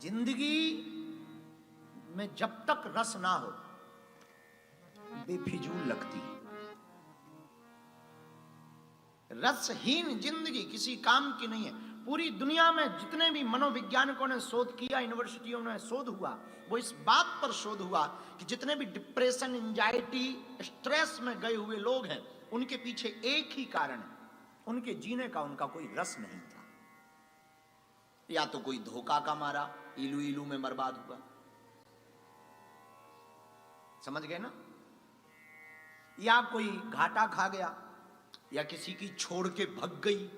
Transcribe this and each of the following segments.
जिंदगी में जब तक रस ना हो बेफिजूल लगती है। रसहीन जिंदगी किसी काम की नहीं है। पूरी दुनिया में जितने भी मनोवैज्ञानिकों ने शोध किया, यूनिवर्सिटियों में शोध हुआ, वो इस बात पर शोध हुआ कि जितने भी डिप्रेशन, एंजाइटी, स्ट्रेस में गए हुए लोग हैं, उनके पीछे एक ही कारण है, उनके जीने का उनका कोई रस नहीं था। या तो कोई धोखा का मारा, इलू इलू में बर्बाद हुआ। समझ गए ना? या कोई घाटा खा गया, या किसी की छोड़ के भग गई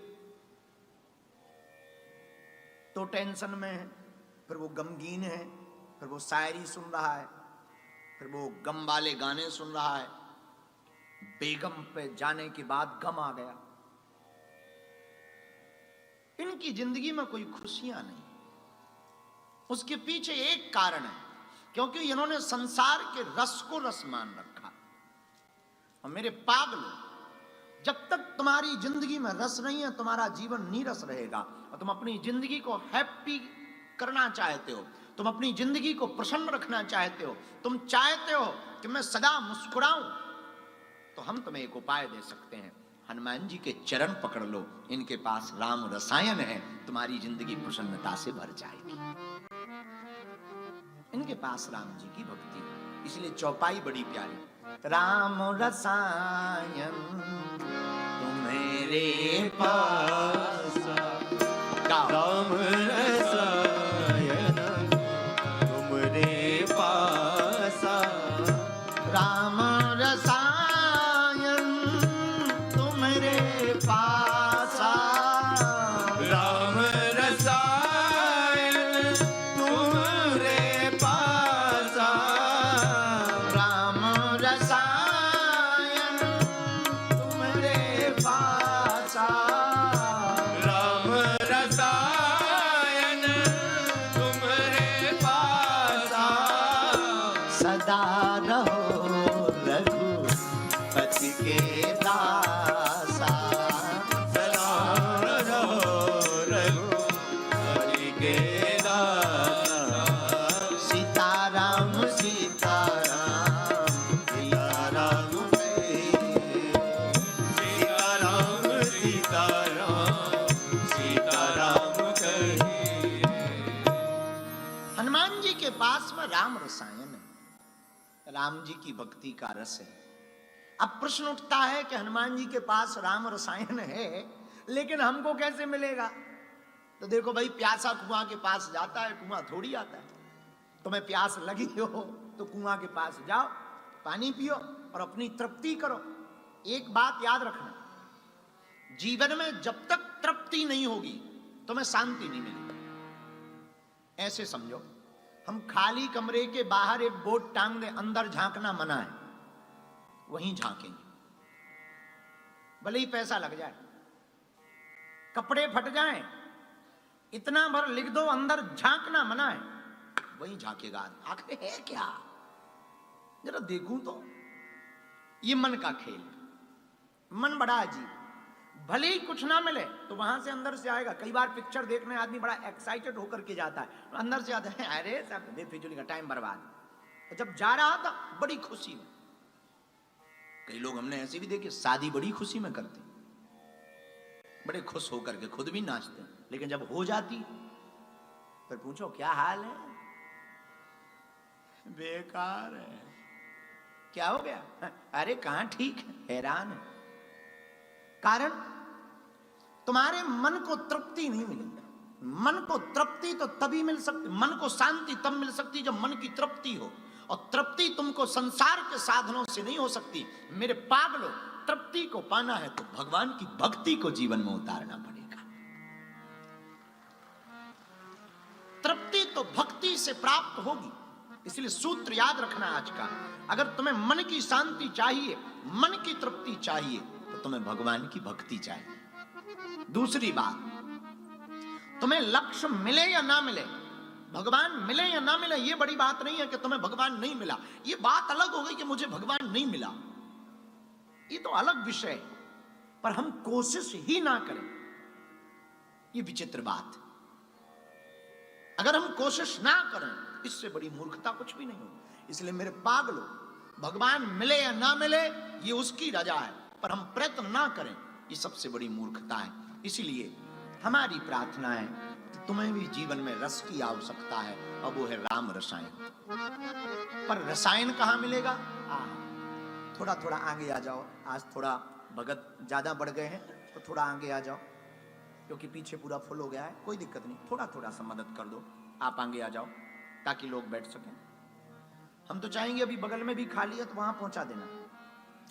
तो टेंशन में है, फिर वो गमगीन है, फिर वो शायरी सुन रहा है, फिर वो गम वाले गाने सुन रहा है। बेगम पे जाने के बाद गम आ गया। इनकी जिंदगी में कोई खुशियां नहीं। उसके पीछे एक कारण है, क्योंकि इन्होंने संसार के रस को रस मान रखा। और मेरे पागलों, जब तक तुम्हारी जिंदगी में रस नहीं है, तुम्हारा जीवन नीरस रहेगा। और तुम अपनी जिंदगी को हैप्पी करना चाहते हो, तुम अपनी जिंदगी को प्रसन्न रखना चाहते हो, तुम चाहते हो कि मैं सदा मुस्कुराऊं, तो हम तुम्हें एक उपाय दे सकते हैं। हनुमान जी के चरण पकड़ लो, इनके पास राम रसायन है, तुम्हारी जिंदगी प्रसन्नता से भर जाएगी। इनके पास राम जी की भक्ति, इसलिए चौपाई बड़ी प्यारी। राम रसायन तुम्हारे पास, राम रसायन तुम्हारे पास, राम रसायन तुम्हारे पास, राम रसायन तुम्हारे पास, राम रसायन तुम्हारे पास, राम रसायन तुम्हारे पास, सदा रहो रघुपति के दासा, सदा रहो रघुपति के दासा, सीताराम सीताराम सीताराम सीताराम सीताराम सीताराम कहिए। हनुमान जी के पास में राम रसायन है, राम जी की भक्ति का रस है। अब प्रश्न उठता है कि हनुमान जी के पास राम रसायन है, लेकिन हमको कैसे मिलेगा? तो देखो भाई, प्यासा कुआं के पास जाता है, कुआं थोड़ी आता है। तुम्हें प्यास लगी हो तो कुआं के पास जाओ, पानी पियो और अपनी तृप्ति करो। एक बात याद रखना, जीवन में जब तक तृप्ति नहीं होगी तुम्हें शांति नहीं मिलेगी। ऐसे समझो, हम खाली कमरे के बाहर एक बोर्ड टांग दें, अंदर झांकना मना है, वहीं झांकेंगे, भले ही पैसा लग जाए। कपड़े फट जाएं, इतना भर लिख दो अंदर झांकना मना है, वहीं झांकेगा। आखिर है क्या, जरा देखूं तो। ये मन का खेल, मन बड़ा अजीब। भले ही कुछ ना मिले तो वहां से अंदर से आएगा। कई बार पिक्चर देखने आदमी बड़ा एक्साइटेड होकर के जाता है, अंदर से आता है अरे सब बेफिजूली का टाइम बर्बाद। जब जा रहा था बड़ी खुशी में। कई लोग हमने ऐसे भी देखे, शादी बड़ी खुशी में करते, बड़े खुश होकर के खुद भी नाचते, लेकिन जब हो जाती फिर पूछो क्या हाल है, बेकार है। क्या हो गया? अरे कहां ठीक है, हैरान है। कारण तुम्हारे मन को तृप्ति नहीं मिलेगी। मन को तृप्ति तो तभी मिल सकती, मन को शांति तब मिल सकती जब मन की तृप्ति हो। और तृप्ति तुमको संसार के साधनों से नहीं हो सकती। मेरे पागलों, तृप्ति को पाना है तो भगवान की भक्ति को जीवन में उतारना पड़ेगा। तृप्ति तो भक्ति से प्राप्त होगी। इसलिए सूत्र याद रखना आज का, अगर तुम्हें मन की शांति चाहिए, मन की तृप्ति चाहिए, तो तुम्हें भगवान की भक्ति चाहिए। दूसरी बात, तुम्हें लक्ष्य मिले या ना मिले, भगवान मिले या ना मिले, ये बड़ी बात नहीं है कि तुम्हें भगवान नहीं मिला। ये बात अलग हो गई कि मुझे भगवान नहीं मिला, ये तो अलग विषय है। पर हम कोशिश ही ना करें, ये विचित्र बात। अगर हम कोशिश ना करें, इससे बड़ी मूर्खता कुछ भी नहीं होगी। इसलिए मेरे पागलों, भगवान मिले या ना मिले ये उसकी रजा है, पर हम प्रयत्न ना करें ये सबसे बड़ी मूर्खता है। इसीलिए हमारी प्रार्थना है कि तुम्हें भी जीवन में रस की आवश्यकता है, और वो है राम रसायन। पर रसायन कहाँ मिलेगा? थोड़ा थोड़ा आगे आ जाओ। आज थोड़ा भगत ज्यादा बढ़ गए हैं तो थोड़ा आगे आ जाओ, क्योंकि पीछे पूरा फुल हो गया है। कोई दिक्कत नहीं, थोड़ा थोड़ा सा मदद कर दो, आप आगे आ जाओ ताकि लोग बैठ सकें। हम तो चाहेंगे अभी बगल में भी खाली है तो वहां पहुंचा देना,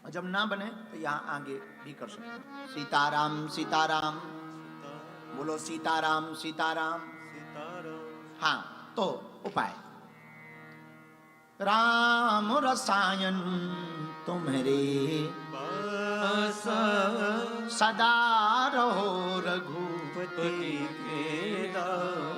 और जब ना बने तो यहाँ आगे भी कर सकते हैं। सीताराम सीताराम, बोलो सीताराम सीताराम। हाँ, तो उपाय राम रसायन तुम्हारे पास सदा रहो रघुपति के दास।